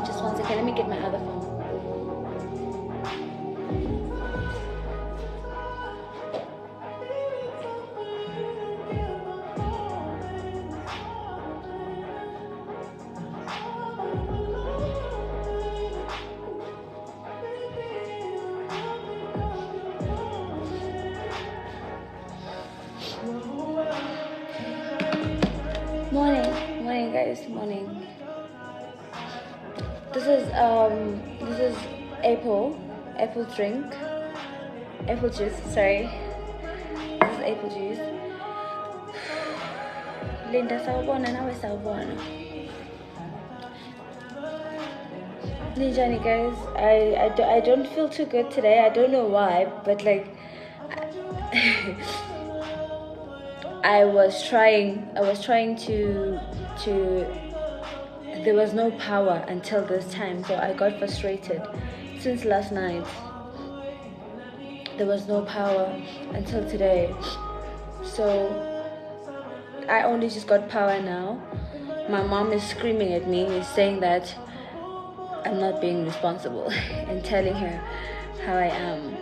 Just one second. Let me get my other phone. Morning guys, morning. This is apple drink, apple juice, sorry. This is apple juice. Linda sawubona nawe sawubona. Ninjani guys, I don't feel too good today. I don't know why, but like I was trying to there was no power until this time, so I got frustrated. Since last night there was no power until today, so I only just got power now. My mom is screaming at me, saying that I'm not being responsible and telling her how I am.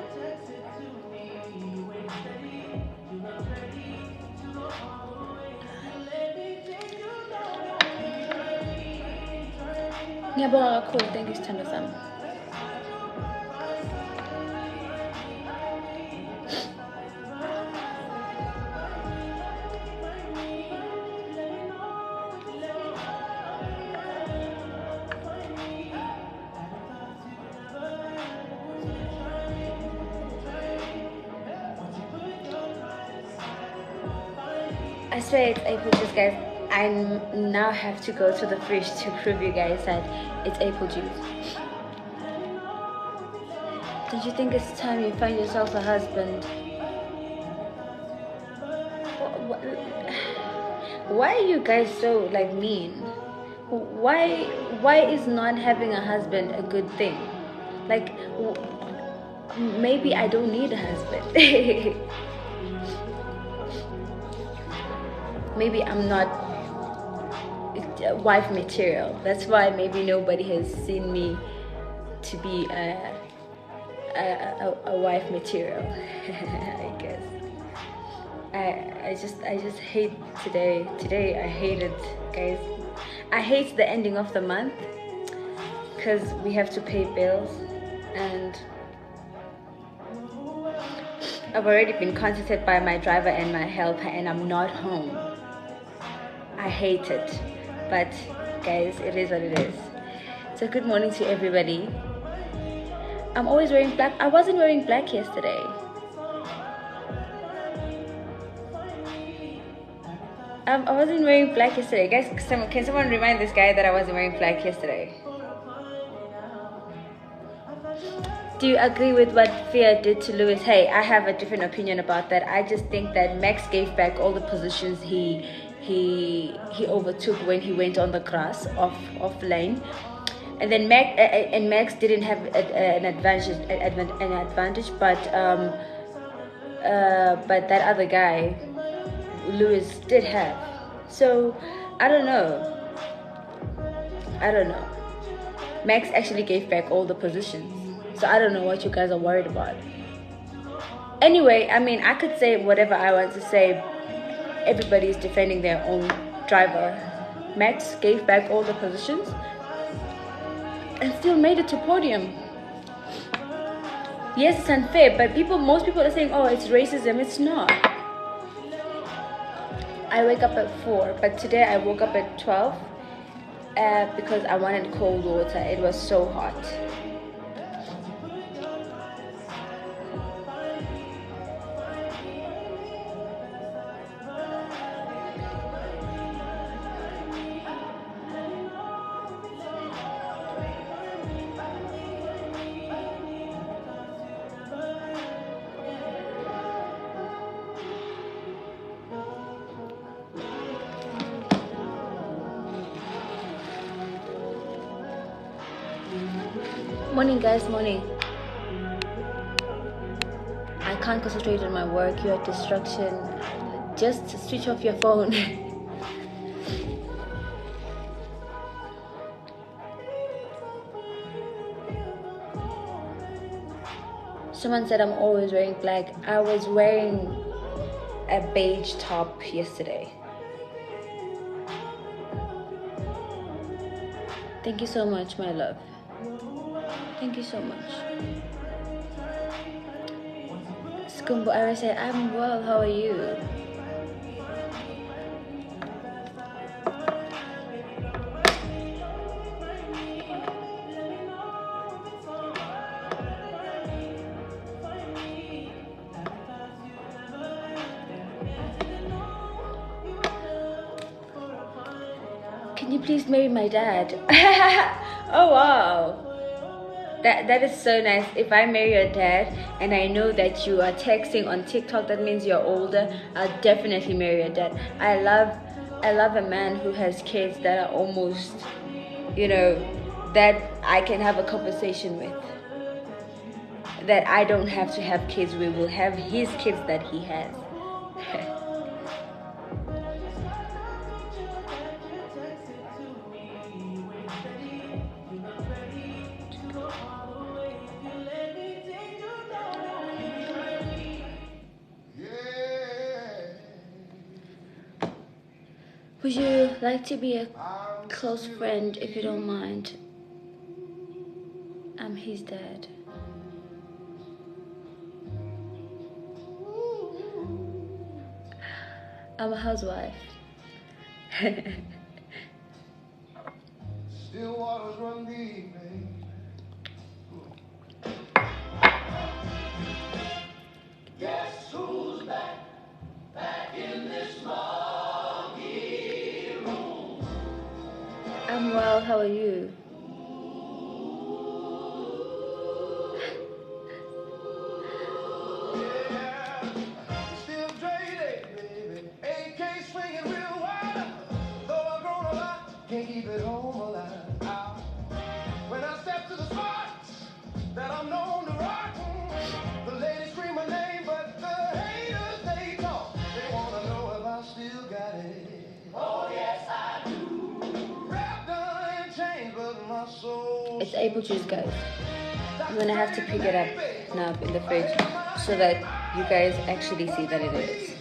Cool. Thank you, Stand-Sam. I swear it's apple juice, guys. I now have to go to the fridge to prove you guys that it's apple juice. Don't you think it's time you find yourself a husband? Why are you guys so like mean? Why is not having a husband a good thing? Like maybe I don't need a husband. Maybe I'm not wife material. That's why maybe nobody has seen me to be a wife material. I guess. I just hate today. Today I hate it, guys. I hate the ending of the month because we have to pay bills, and I've already been contacted by my driver and my helper, and I'm not home. I hate it, but guys, it is what it is. So good morning to everybody. I'm always wearing black. I wasn't wearing black yesterday. I wasn't wearing black yesterday. Guys, can someone remind this guy that I wasn't wearing black yesterday? Do you agree with what Fia did to Lewis? Hey, I have a different opinion about that. I just think that Max gave back all the positions he overtook when he went on the grass off lane, and then Max didn't have an advantage, but that other guy Lewis did have. So I don't know. Max actually gave back all the positions, so I don't know what you guys are worried about. Anyway, I mean, I could say whatever I want to say. Everybody is defending their own driver. Max gave back all the positions and still made it to podium. Yes, it's unfair, but most people are saying, oh, it's racism. It's not. I wake up at 4, but today I woke up at 12 because I wanted cold water. It was so hot. Morning guys, morning. I can't concentrate on my work. You're a distraction. Just switch off your phone. Someone said I'm always wearing black. I was wearing a beige top yesterday. Thank you so much, my love. Thank you so much. Skumbo Ira said, I'm well, how are you? Can you please marry my dad? Oh wow. That is so nice. If I marry your dad and I know that you are texting on TikTok, that means you're older. I'll definitely marry your dad. I love a man who has kids that are almost, that I can have a conversation with. That I don't have to have kids. We will have his kids that he has. Would you like to be a close friend if you don't mind? I'm his dad. I'm a housewife. Still waters run deep, Guess who's back? Back in this muggy room. I'm well, how are you? Can't keep it home alive. When I step to the spot that I'm known to rock, the ladies scream my name, but the haters they talk. They wanna know if I still got it. Oh yes I do. Wrapped in chains, but my soul. It's apple juice, guys. I'm gonna have to pick it up now in the fridge so that you guys actually see that it is.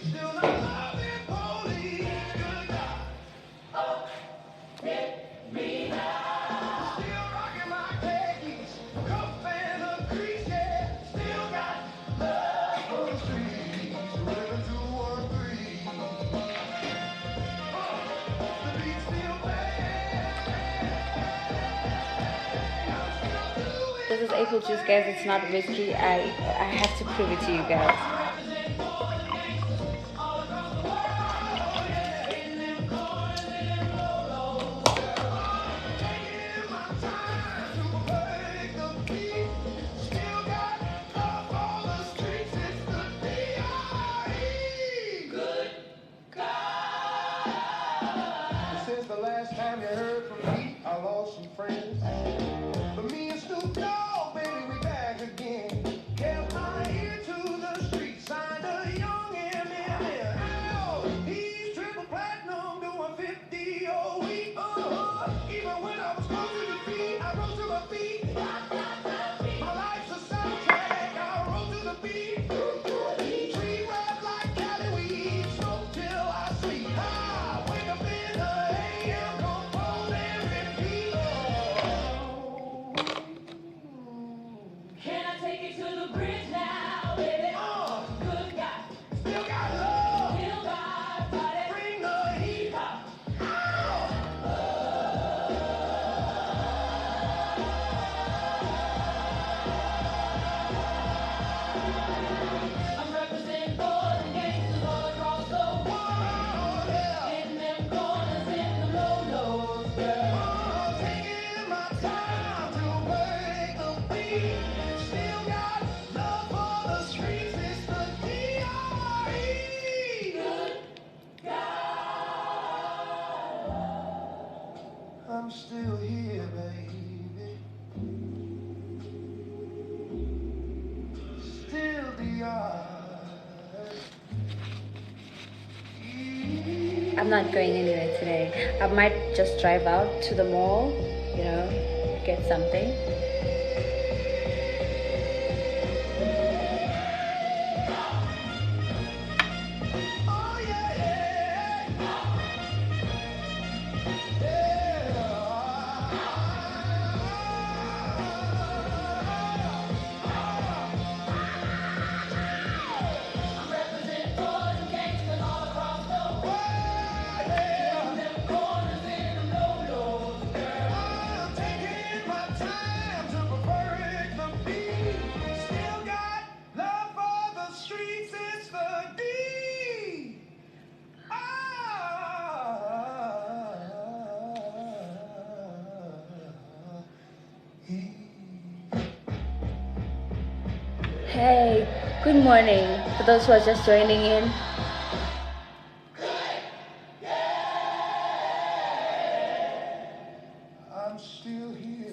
This is apple juice, guys. It's not whiskey. I have to prove it to you guys. Since the last time you heard from me, I lost some friends. But me and Snoop Dogg, baby, we back again. Kept my ear to the street, signed a young M&M. He's triple platinum, doing 50 a week. Even when I was close to defeat, I rose to my feet. My life's a soundtrack, I rose to the beat. Tree rap like Cali weed, smoke till I sleep. I wake up in the AM, compose and repeat. Can I take you to the bridge now, baby? Good guy, still got love, still got body. Bring the heat up. I'm representing boys and gangsters all across the world. Getting them corners in the low-lows, girl. Taking my time to break the beat. Still got love for the streets. It's the D.R.E. Good guy. I'm still here, baby. Still D.R.E. I'm not going anywhere today. I might just drive out to the mall, get something. Good morning for those who are just joining in.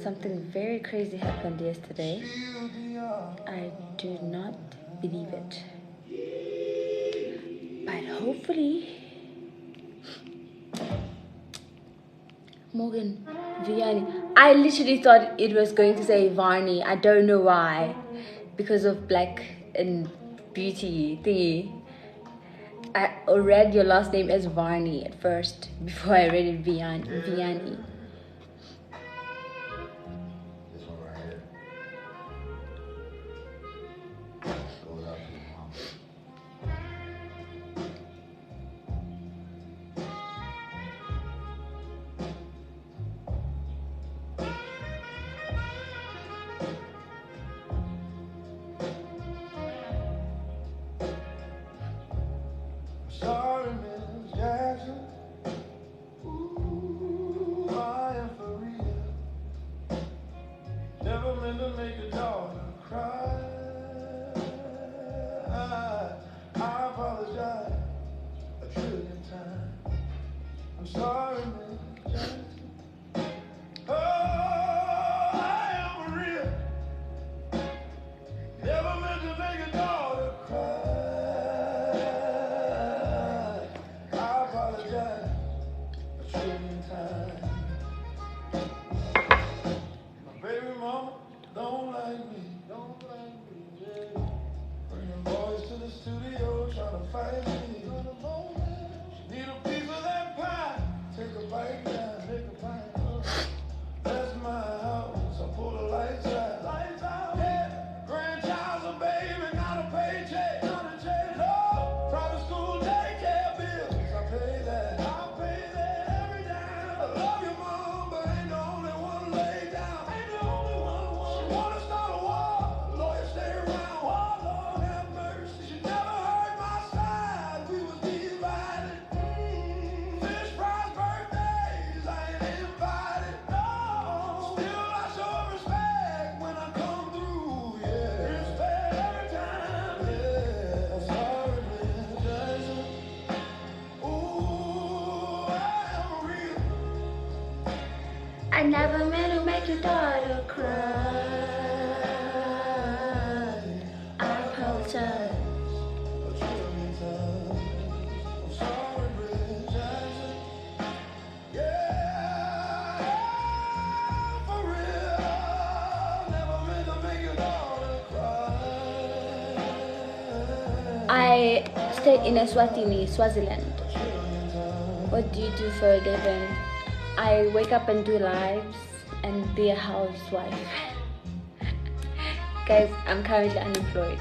Something very crazy happened yesterday. I do not believe it. But hopefully, Morgan, Vianney. I literally thought it was going to say Varney. I don't know why. Because of black and beauty thingy. I read your last name as Varney at first before I read it Vianney. Sorry, Miss Jackson. Ooh, I am for real. Never meant to make a daughter cry. I apologize a trillion times. I'm sorry, Miss Jackson. Oh, I am for real. Never meant to make a daughter cry. I apologize a trillion times. My baby mama don't like me. Yeah. Bringing boys to the studio trying to fight me. She need a piece of that pie. Take a bite down. That's my house. I pull the lights out. Yeah. Grandchild's a baby, not a paycheck. No. Private school daycare bills. I pay that. Every dime. I love your mom, but ain't the only one laid down. She wanna start a war. Lawyers stay around. Lord have mercy. She never heard my side. We was divided. Fish fries, birthdays, I ain't invited. No. Still I show respect when I come through. Yeah. Respect every time. Yeah. I'm sorry, Miss Jackson. Ooh, I am real. I never meant to make your daughter cry. I apologize. A trillion times. I'm sorry, Miss Jackson. Yeah, for real. Never meant to make your daughter cry. I stay in Eswatini, Swaziland. What do you do for a living? I wake up and do lives and be a housewife. Guys, I'm currently unemployed.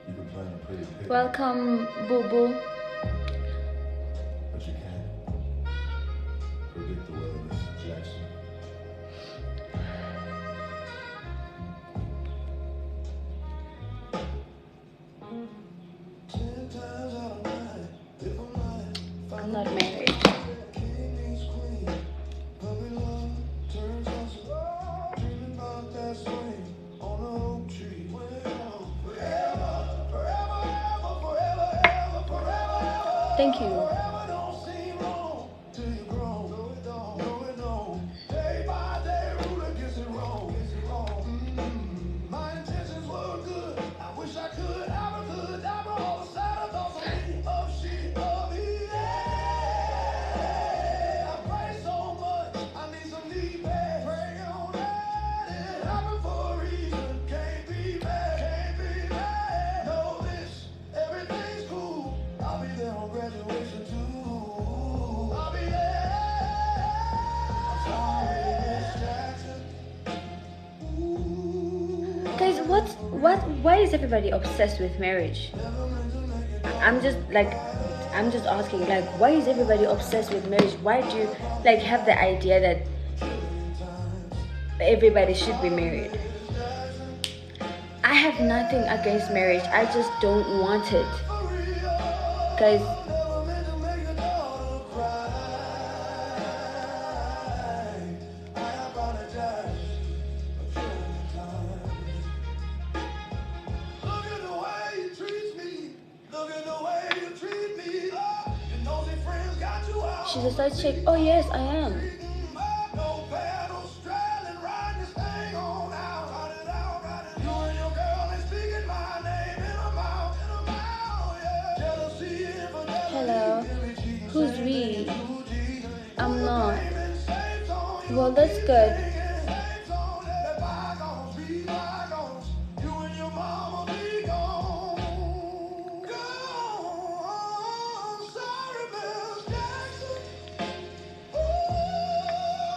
You can plan a pretty picnic, Welcome, Boo Boo. but you can't predict the weather, Mrs. Jackson. I'm not married. Thank you. Guys, why is everybody obsessed with marriage? I'm just asking, like, why is everybody obsessed with marriage? Why do you like have the idea that everybody should be married? I have nothing against marriage. I just don't want it. Guys, She's a side chick. Oh yes, I am. No pedal, straddling, riding this thing on out. Ride it out, ride it. You and your girl ain't speaking my name in a mouth, yeah. Jealousy, infidelity. Hello. Who's we? I'm not. Saves on you. Well, that's good. Saves on it. Let bygones be bygones. You and your mama be gone. Gone. Sorry, Miss Jackson. Ooh,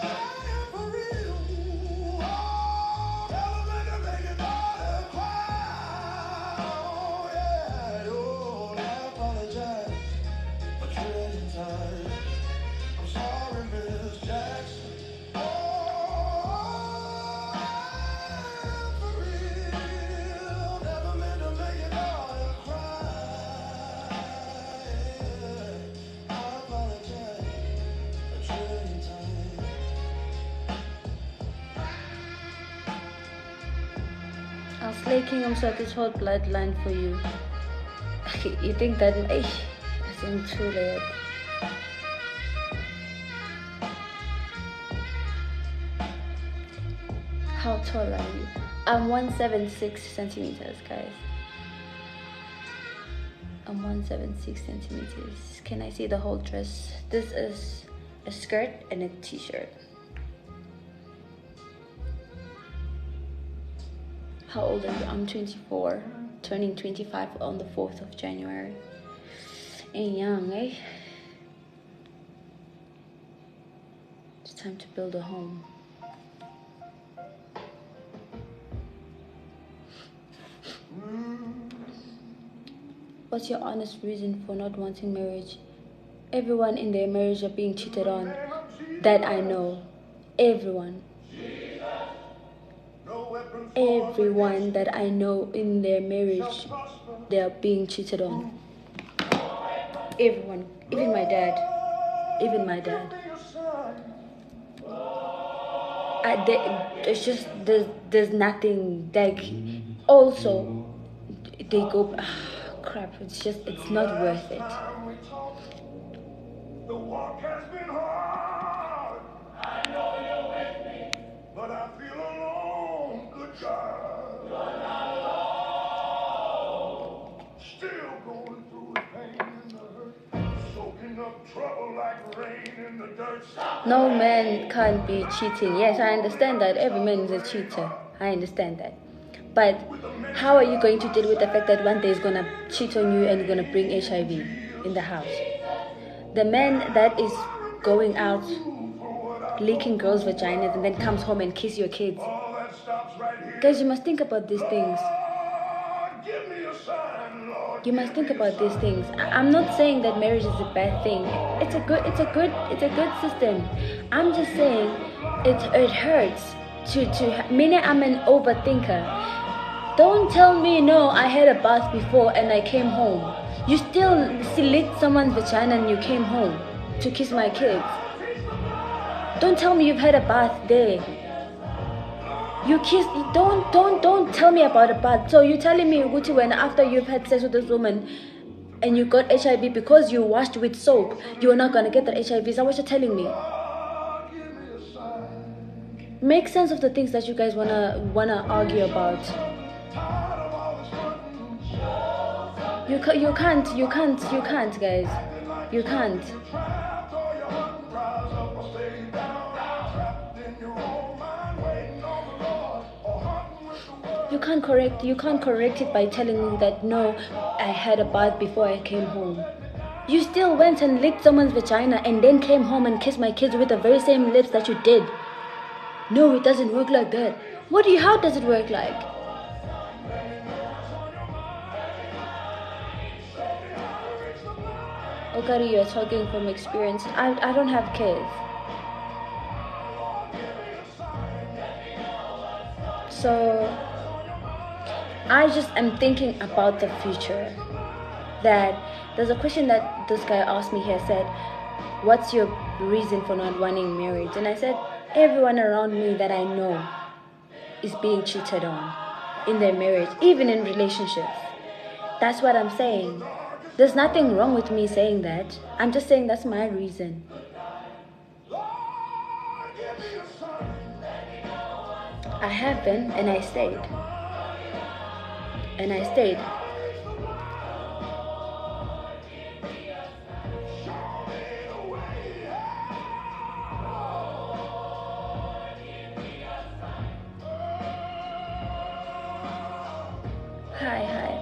I am for real. Oh, never make your daughter cry. Oh, yeah. Oh, I apologize for treading time. I'm sorry, Miss Jackson. Oh, I'm for real. Never meant to make your daughter cry. I apologize for treading time. I'll slay Kingdom so this whole bloodline for you. You think that I seem too late. How tall are you? I'm 176 centimeters, guys. I'm 176 centimeters. Can I see the whole dress? This is a skirt and a t-shirt. How old are you? I'm 24, turning 25 on the 4th of January. Ain't young, eh? It's time to build a home. What's your honest reason for not wanting marriage? Everyone in their marriage are being cheated on. That I know. Everyone. Everyone that I know in their marriage, they are being cheated on. Everyone. Even my dad. Even my dad. It's just, there's nothing. Like, also, they go, crap, it's not worth it. The walk has been hard. I know you're with me, but I feel alone. Good God. You're not alone. Still going through the pain and the hurt. Soaking up trouble like rain in the dirt. No man can't be cheating. Yes, I understand that every man is a cheater. I understand that. But how are you going to deal with the fact that one day he's gonna cheat on you and you're gonna bring HIV in the house? The man that is going out licking girls' vaginas and then comes home and kiss your kids. All that stops right here. Guys, you must think about these things. Lord, give me a sign, Lord. You must think about these things. I'm not saying that marriage is a bad thing. It's a good system. I'm just saying it hurts to meaning I'm an overthinker. Don't tell me no, I had a bath before and I came home. You still licked someone's vagina and you came home to kiss my kids. Don't tell me you've had a bath there. You kiss. Don't tell me about a bath. So you're telling me, Uguti, when after you've had sex with this woman and you got HIV because you washed with soap, you're not gonna get that HIV? Is that what you're telling me? Make sense of the things that you guys wanna argue about. You can't, guys. You can't. You can't correct it by telling me that no, I had a bath before I came home. You still went and licked someone's vagina and then came home and kissed my kids with the very same lips that you did. No, it doesn't work like that. How does it work like? Okari, you're talking from experience. I don't have kids. So I just am thinking about the future. That there's a question that this guy asked me here, said, what's your reason for not wanting marriage? And I said, everyone around me that I know is being cheated on in their marriage, even in relationships. That's what I'm saying. There's nothing wrong with me saying that. I'm just saying that's my reason. I have been, and I stayed. And I stayed. Hi, hi.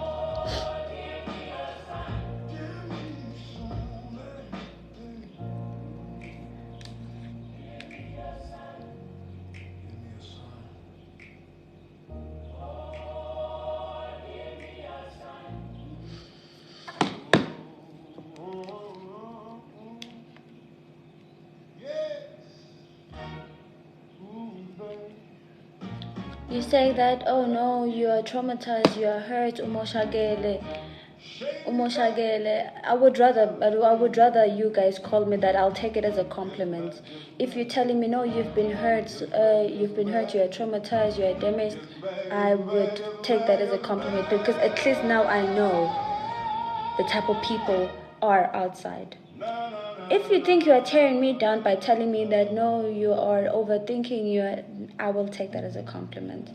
You say that, oh no, you are traumatized, you are hurt, umoshagele. I would rather you guys call me that. I'll take it as a compliment. If you're telling me no, you've been hurt, you are traumatized, you are damaged, I would take that as a compliment because at least now I know the type of people are outside. If you think you are tearing me down by telling me that no, you are overthinking, I will take that as a compliment.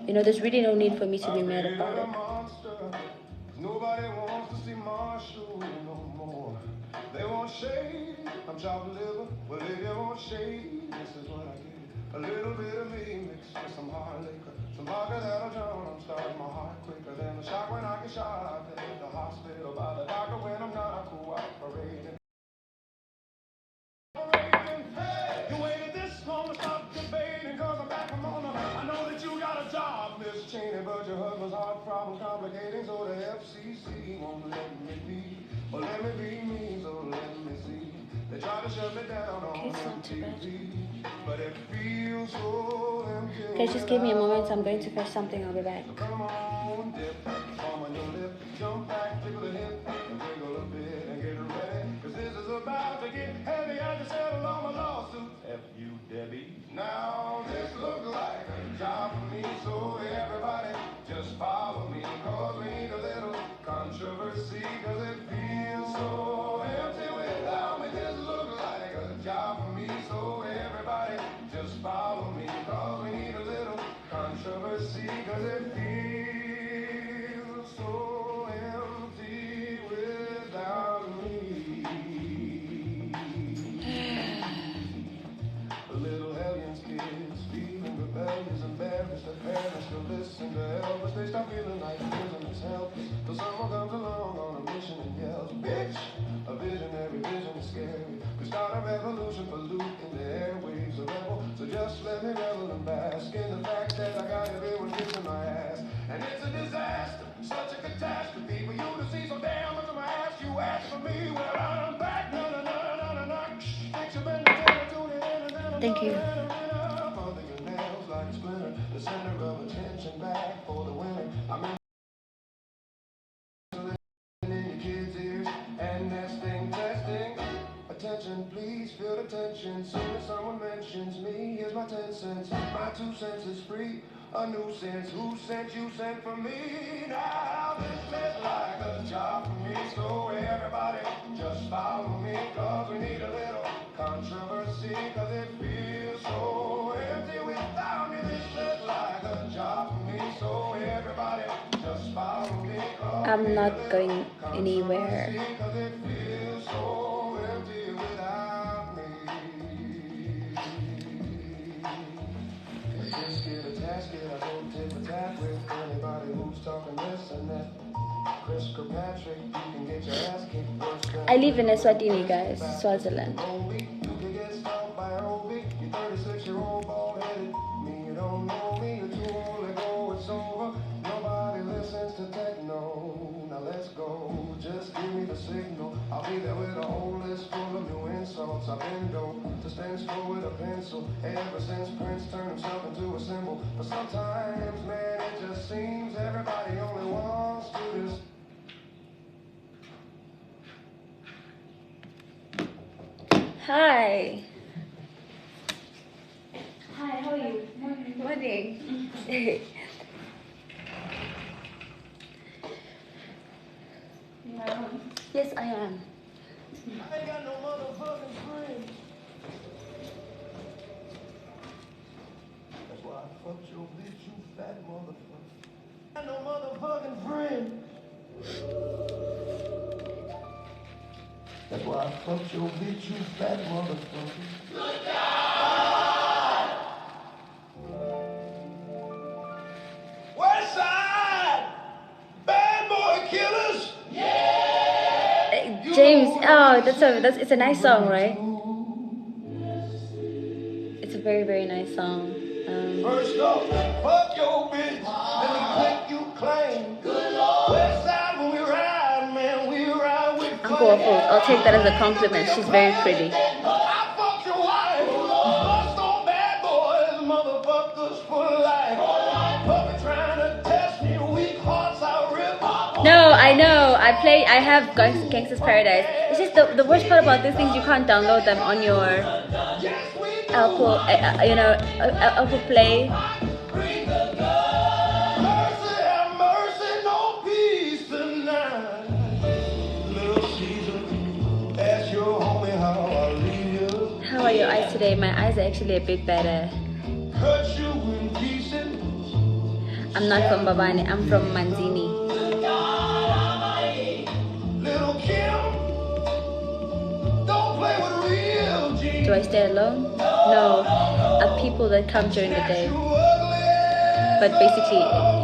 There's really no need for me to be mad about it. Nobody wants to see Marshall no more. They want shade, I'm chopped liver. Well, if you want shade, this is what I give you. A little bit of me mixed with some hard liquor. Some vodka that'll drown, I'm starting my heart quicker than the shock when I get shot at the hospital by the doctor when I'm not cooperating. You waited this long to stop debating, cause I'm back from on. I know that you got a job, Miss Cheney, but your husband's heart problem complicating, so the FCC won't let me be, or let me be me, so let me see. They try to shut me down on TV, but it feels so empty. Guys, just give me a moment. I'm going to fetch something. I'll be back. Come on, dip, palm on your lip, jump back, tickle the hip, and wiggle a bit, and get ready, cause this is about to get heavy. I just settled on my lawsuit. F you, Debbie. Now this looks like a job for me, so everybody just follow me, cause we need a little controversy, cause it feels so empty without me. This looks like a job for me, so everybody just follow me, cause we need a little controversy, cause it feels so empty without me. Little hellions kids feeling rebellious, embarrassed. Their parents still listen to Elvis. They stop feeling like prison is helpless till someone comes along on a mission and yells, bitch! A visionary vision is scary. We start a revolution for loot in the airwaves, a rebel. So just let me revel and bask in the fact that I got everyone kissing my ass. And it's a disaster, such a catastrophe for you to see. So damn much of my ass you ask for me. Well, I'm back. No, no, no, no, no, no. Thanks you've been tuning in. Thank you. The center of attention back for the winner. I'm in your kids' ears and nesting, testing. Attention, please feel the tension. Soon as someone mentions me, here's my 10 cents. My 2 cents is free. A nuisance. Who sent you? Sent for me. Now this is like a job for me, so everybody just follow me, cause we need a little controversy, cause it feels so empty without me. This is like a job for me, so everybody just follow me, cause I'm not going anywhere. cause it feels so empty without me. Just get a tasket, I don't tip a tap with anybody who's talking this and that. Chris Kirkpatrick, you can get your ass kicked worse than I live in Eswatini, guys, Swaziland. you can get stopped by an OB. You 36-year-old bald-headed. Me, you don't know me, you're too old to go, it's over. Nobody listens to techno. Now let's go, just give me the signal. I'll be there with a whole list full of new insults. I've been dope to stand still with a pencil ever since Prince turned himself into a symbol. But sometimes, man, it just seems everybody only wants to just. Hi. Hi, how are you? Morning. Yeah. Yes, I am. I ain't got no motherfucking friend. That's why I fucked your bitch, you fat motherfucker. I ain't got no motherfucking friend. That's why I fucked your bitch, you fat motherfucker. West Side, bad boy killers. James, oh, it's a nice song, right? It's a very, very nice song. First off, fuck your bitch, let me click you claim. West Side, when we ride, man, we ride with Uncle Waffles, I'll take that as a compliment. She's very pretty. I fucked your wife, bust on bad boys, motherfuckers for life. Puppy trying to test me, weak hearts I rip. No, I know. I have Gangsta's Paradise. It's just the worst part about these things, you can't download them on your Apple, Apple Play. Mercy, have mercy, no peace tonight. Little Caesar, ask your homie how I leave you. How are your eyes today? My eyes are actually a bit better. Cut you in pieces. I'm not from Babani, I'm from Manzini. Little Kim, don't play with real G. Do I stay alone? No, I have people that come during the day. But basically,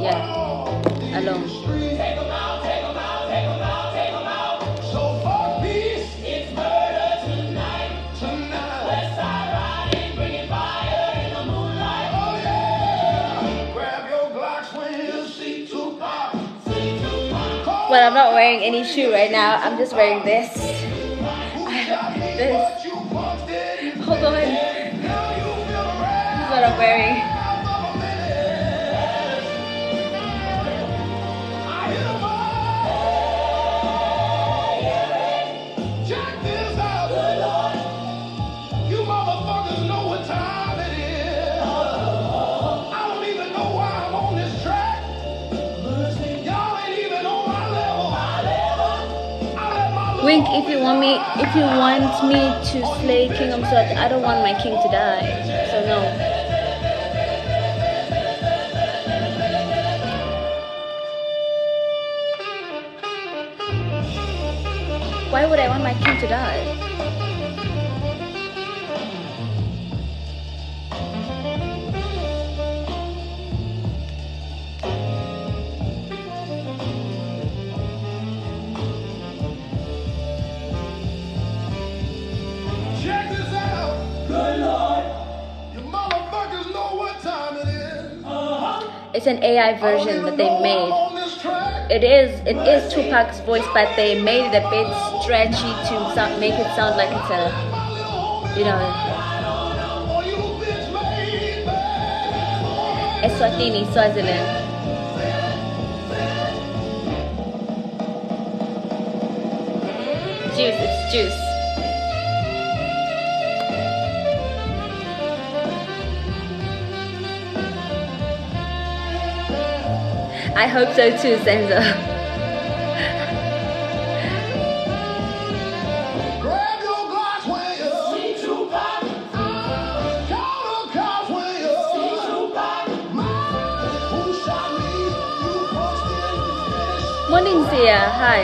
yeah, alone. Take 'em out, take 'em out, take 'em out, take 'em out. So fuck peace. It's murder tonight. Tonight. West Side riding, bringing fire in the moonlight. Oh yeah. Grab your Glocks when you see Tupac. Well, I'm not wearing any shoe right now. I'm just wearing this. This. Hold on. This is what I'm wearing. Check this out. You motherfuckers know what time it is. I don't even know why I'm on this track. Y'all ain't even on my level. I let my little Wink, if you want me to slay King Umsat, I don't want my king to die. So no. Why would I want my king to die? Check this out. Good Lord. You motherfuckers know what time it is. It's an AI version that they made. On this track. It is Tupac's voice, but they made it a bit stretchy to make it sound like it's a, you know, Eswatini, Swaziland. Juice, it's juice. I hope so too, Senzo. Grab your glass when you see Tupac. Call the cops when you see Tupac. Who shot me? You punched in the finish. Morning, Zia. Hi.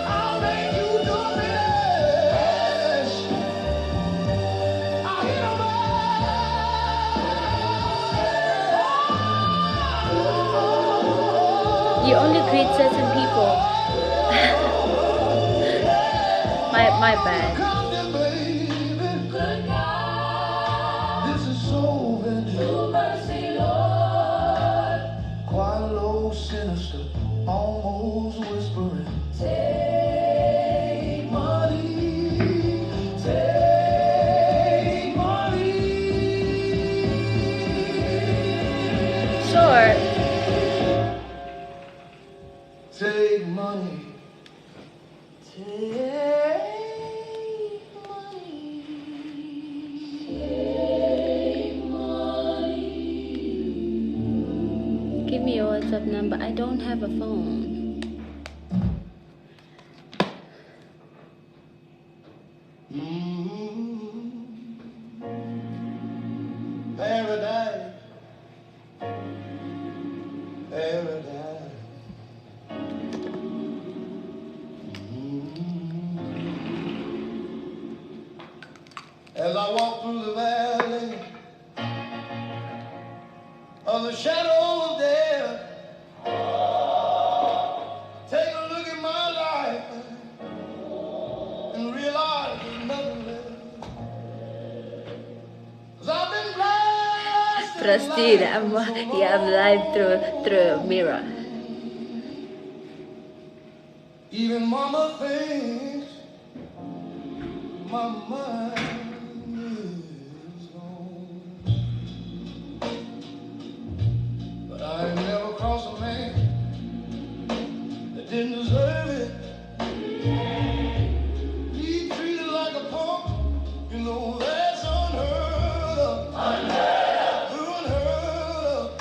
I'll make you do this. I hit 'em You only greet certain people. my bad. This is so vintage. Mercy, Lord. Quite low, sinister, almost whispering. Take money, take money. Sure. Take money. Take Give me your WhatsApp number. I don't have a phone. of the shadow of death. Take a look at my life and realize there's nothing left. 'Cause I've been blessed. Trusted, I'm live through mirror. Even mama thinks my mind is gone. But I ain't never crossed a man that didn't deserve it. He treated like a punk, you know that's unheard of. Unheard of.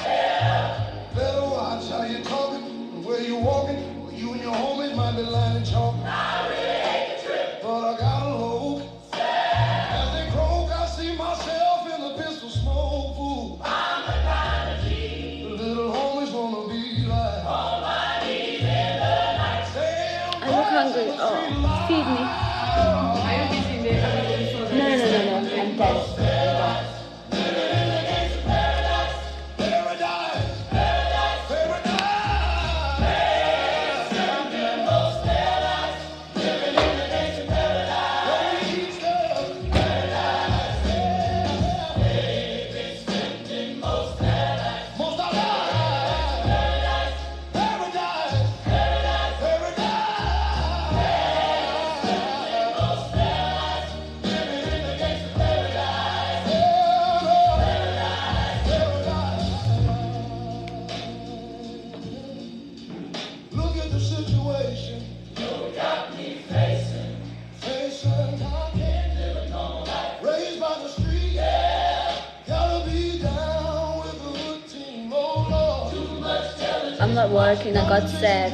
Better watch how you're talking and where you're walking. You and your homies might be lying and chalk. I really hate the trip, but I got a load. As they croak, I see myself in the pistol smoke. Fool. I'm the kind of G the little homies wanna be like. On my knees in the night. I look hungry. Oh, feed me. Are you getting there? No, I'm done. Look at the situation. You got me facing. I can't live a normal life. Raised by the street. Yeah. Gotta be down with the hood team. Oh Lord. Too much jealousy. I'm not working. I got sad.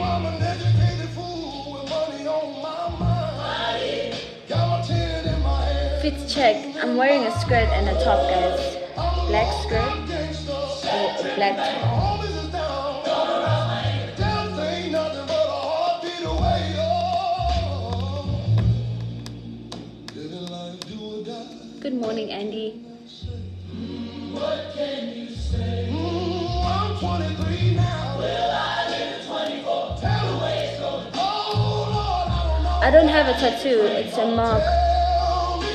I'm an educated fool with money on my mind. Got my tin in my hand. Fit check. I'm wearing a skirt and a top, guys. Black skirt or black top. Homies is down. Death ain't nothing but a heartbeat away. Oh. Living life do or die. Good morning, Andy. What can you say? I'm 23 now. Will I live at 24? Tell the way it's going. Oh Lord, I don't know. I don't have a tattoo. It's a mark. Tell me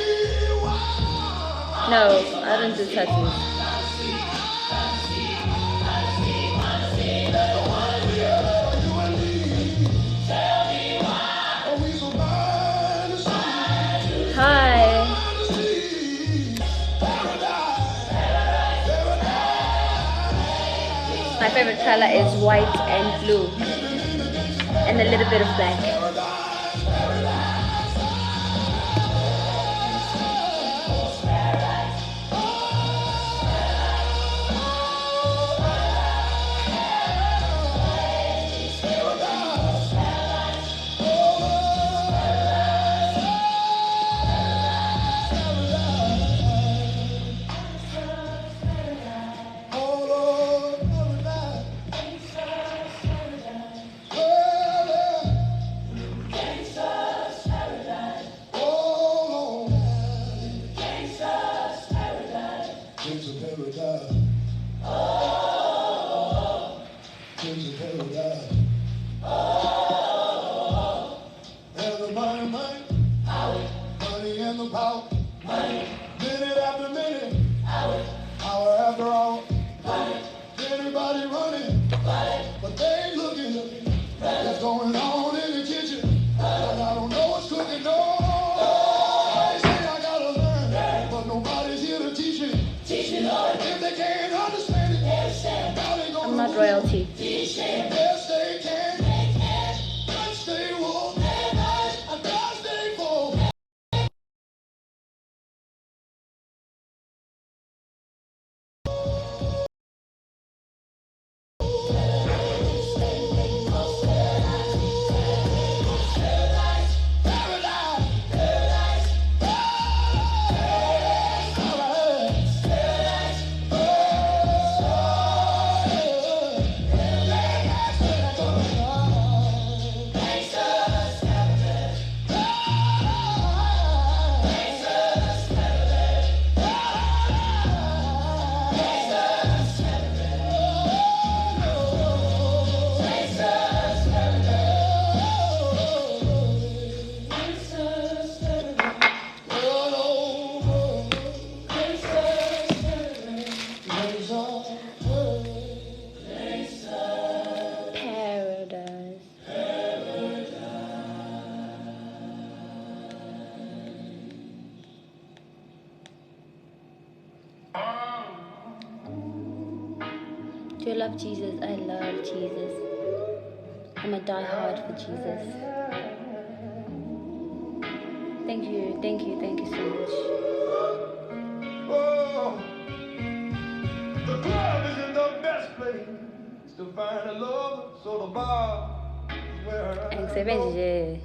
why. No, I don't do tattoos. Hi. My favorite color is white and blue, and a little bit of black. Money and the power. Minute after minute. Hour after hour. Everybody running. But they ain't looking. What's going on in the kitchen? But I don't know what's cooking. No. They say I gotta learn. But nobody's here to teach me. If they can't understand it, how they gonna I'm not royalty. Yes, they can. Yes, they will. And yes, they will. Do you love Jesus? I love Jesus. I'm a die-hard for Jesus. Thank you so much. Oh, the club isn't the best place to find a lover, so the bar is where I go. Angisebenzi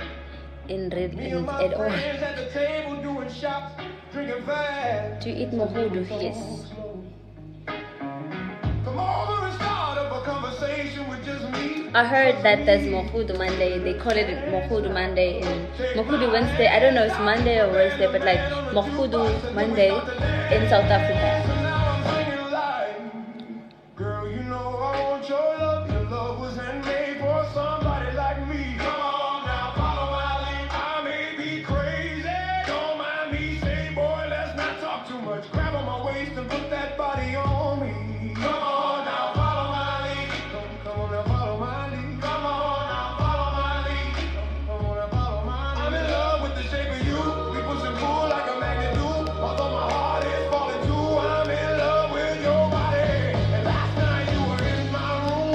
in at all. At the table doing shots, drinking fast. Do you eat mohudu? Yes. Come over and start up a conversation with just me. I heard that there's Mohudu Monday. They call it Mohudu Monday and Mohudu Wednesday. I don't know if it's Monday or Wednesday, but like Mohudu Monday in South Africa. Now I'm singing like, girl, you know I want your love. Your love was handmade for somebody like me. Come on now, follow my lead. I may be crazy, don't mind me. Say, boy, let's not talk too much. Grab on my waist and put that body on me. Come on now, follow my lead. Come on now, follow my lead. Come on now, follow my lead. Come on now, follow my lead. I'm in love with the shape of you. We push and pull like a magnet do. Although my heart is falling too, I'm in love with your body. And last night you were in my room,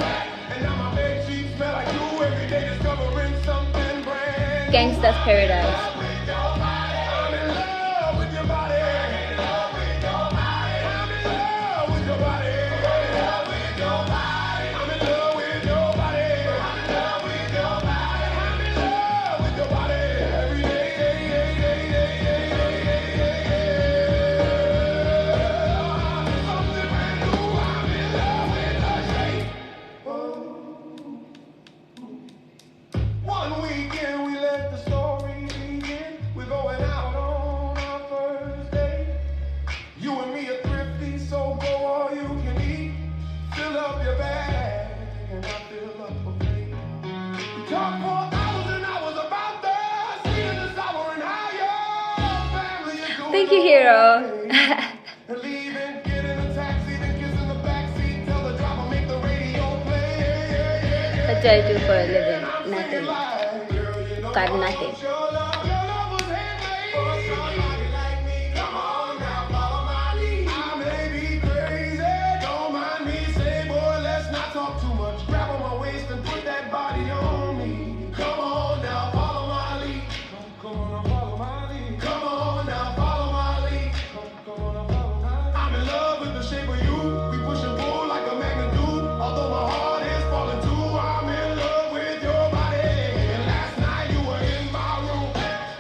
and now my bed sheets smell like you. Every day discovering something brand new. Gangsta's Paradise. I'm in love with your body. I'm in love with your body. I'm in love with your body. I'm in love with your body. I'm in love with your body. I'm in love with your body. I'm in love with your body. Every day. Something brand new. I'm in love with the shape. One weekend we let the story begin. We're going out on our first date. You and me are thrifty, so go all you can eat. Fill up your bag, and I fill up a plate. We talk for hours and hours about the sweet and the sour and how your family is doing. Thank you, hero. okay. And leaving, get in a taxi, then kiss in the backseat. Tell the driver, make the radio play. What do I do for a living? Nothing. Got nothing. I'm in love with the shape of you. We push and pull like a magnet do. Although my heart is falling too, I'm in love with your body. And last night you were in my room,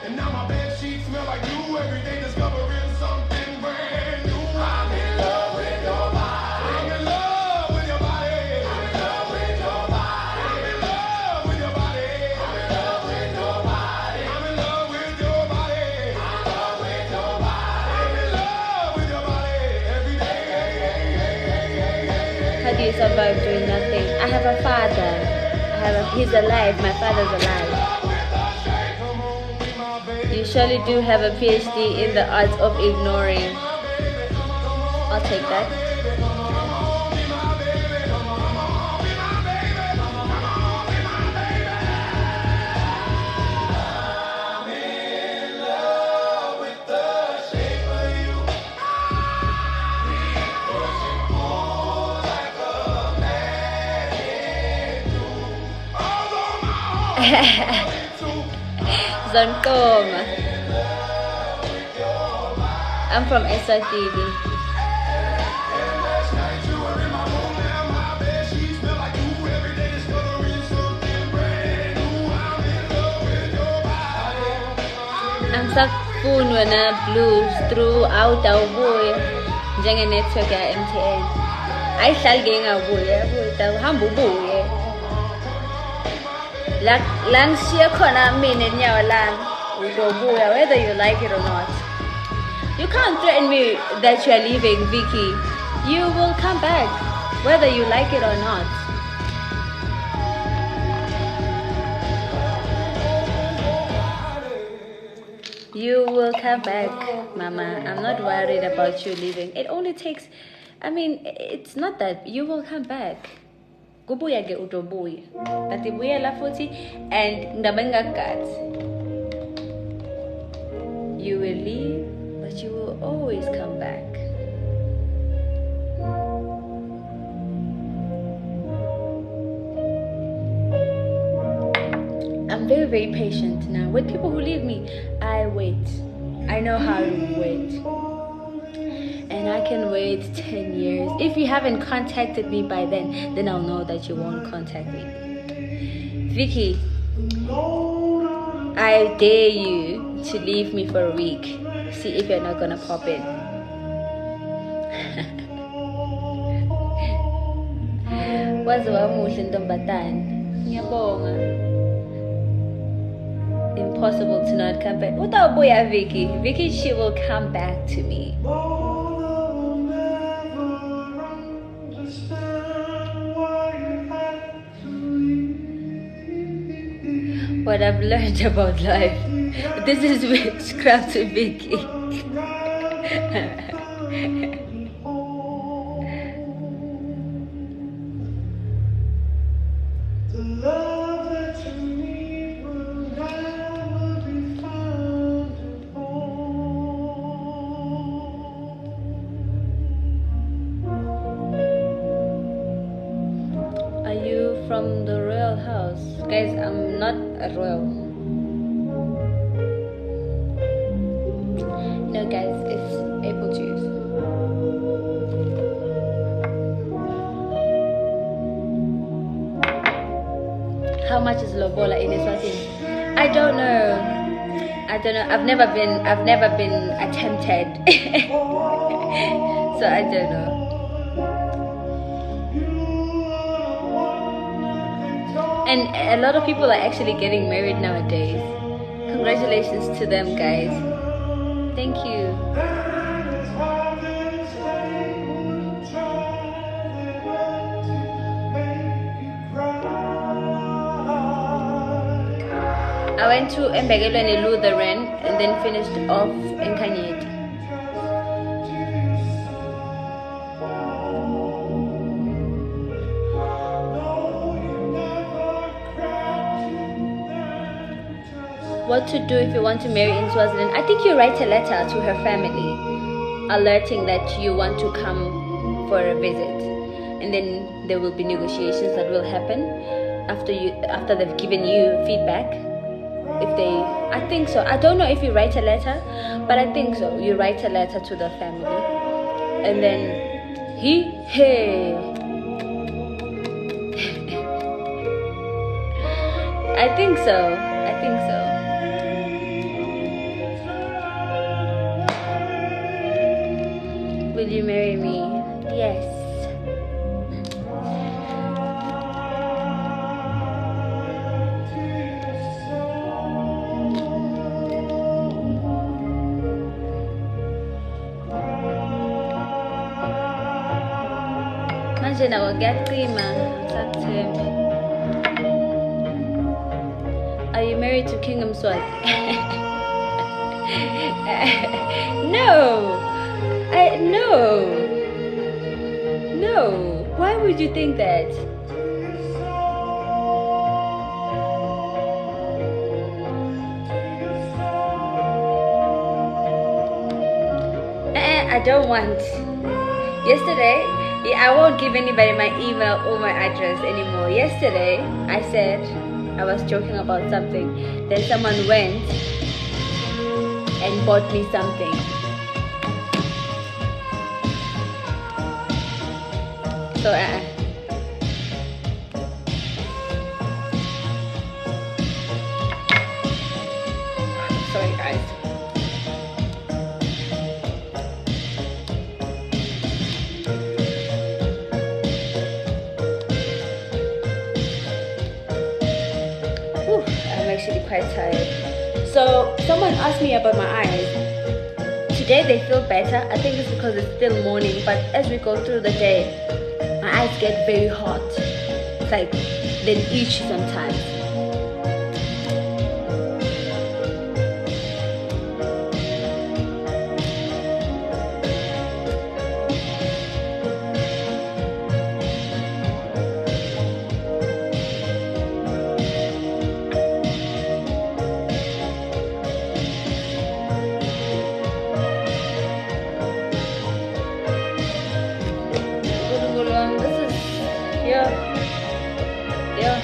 and now my bed sheets smell like you. Every day discovering something brand new. I'm in love with your body. I'm in love with your body. I'm in love with your body. I'm in love with your body. I'm in love with your body. I'm in love with your body. I'm in love with your body. I'm in love with your body. Every day. How do you survive doing nothing? I have a father. He's alive. My father's alive. You surely do have a PhD in the art of ignoring. I'll take that. Zonkoma. I'm from Eswatini. I'm sakufuna na blues throughout awubuya njenge-network ya-MTN. Ayihlali ngingabuye yabuya hamba ubuye. La ngishiye khona mina enyawo lami uzobuya whether you like it or not. You can't threaten me that you are leaving, Vicky. You will come back whether you like it or not. You will come back, Mama. I'm not worried about you leaving. It only takes, it's not that. You will come back. Kubuya ke utobuya. Tati buya la futhi and ndabengakazi. You will leave, but you will always come back. I'm very, very patient now. With people who leave me, I wait. I know how to wait. And I can wait 10 years. If you haven't contacted me by then I'll know that you won't contact me. Vicky, I dare you to leave me for a week. See if you're not gonna pop in. Waze wamuhle ntombatana. Ngiyabonga. Impossible to not come back. Utawubuya Vicky. Vicky, she will come back to me. What I've learned about life. This is witchcraft to Vicky. Are you from the royal house? Guys, I'm not a royal. No guys, it's apple juice. How much is lobola in Eswatini? I don't know. I've never been attempted. So I don't know. And a lot of people are actually getting married nowadays. Congratulations to them, guys. Thank you. I went to Mbegelo Lutheran and then finished off in Kanyeti. What to do if you want to marry in Swaziland? I think you write a letter to her family alerting that you want to come for a visit, and then there will be negotiations that will happen after they've given you feedback. I think so. I don't know if you write a letter, but I think so. You write a letter to the family, and then I think so. Will you marry me? Yes. Manje nawo kuyaqima sakuthemba. Are you married to King Mswati? No. No. Why would you think that? I don't want. Yesterday, I won't give anybody my email or my address anymore. Yesterday, I said I was joking about something. Then someone went and bought me something. So sorry guys. Whew, I'm actually quite tired. So someone asked me about my eyes. Today they feel better. I think it's because it's still morning, but as we go through the day, my eyes get very hot. It's like they itch sometimes. Yeah.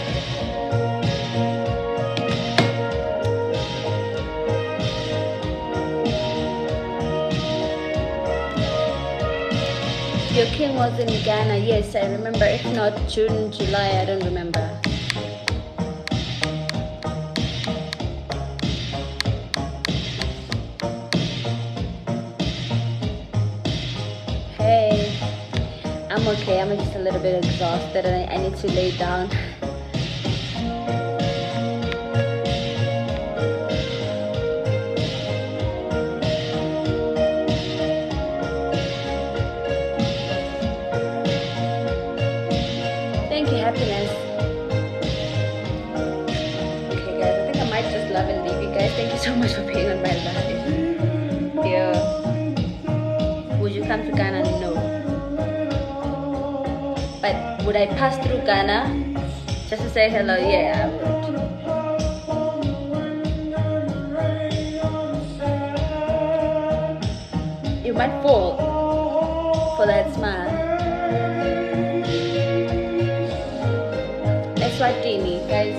your king was in Ghana. Yes, I remember. If not June, July, I don't remember. Hey, I'm okay. I'm just a little bit exhausted and I need to lay down. Thank you, happiness. Okay, guys, I think I might just love and leave you guys. Thank you so much for being on my live. Yeah. Would you come to Ghana? No. But would I pass through Ghana just to say hello? Yeah, I would. You might fall for that smile. That's what Dini, guys.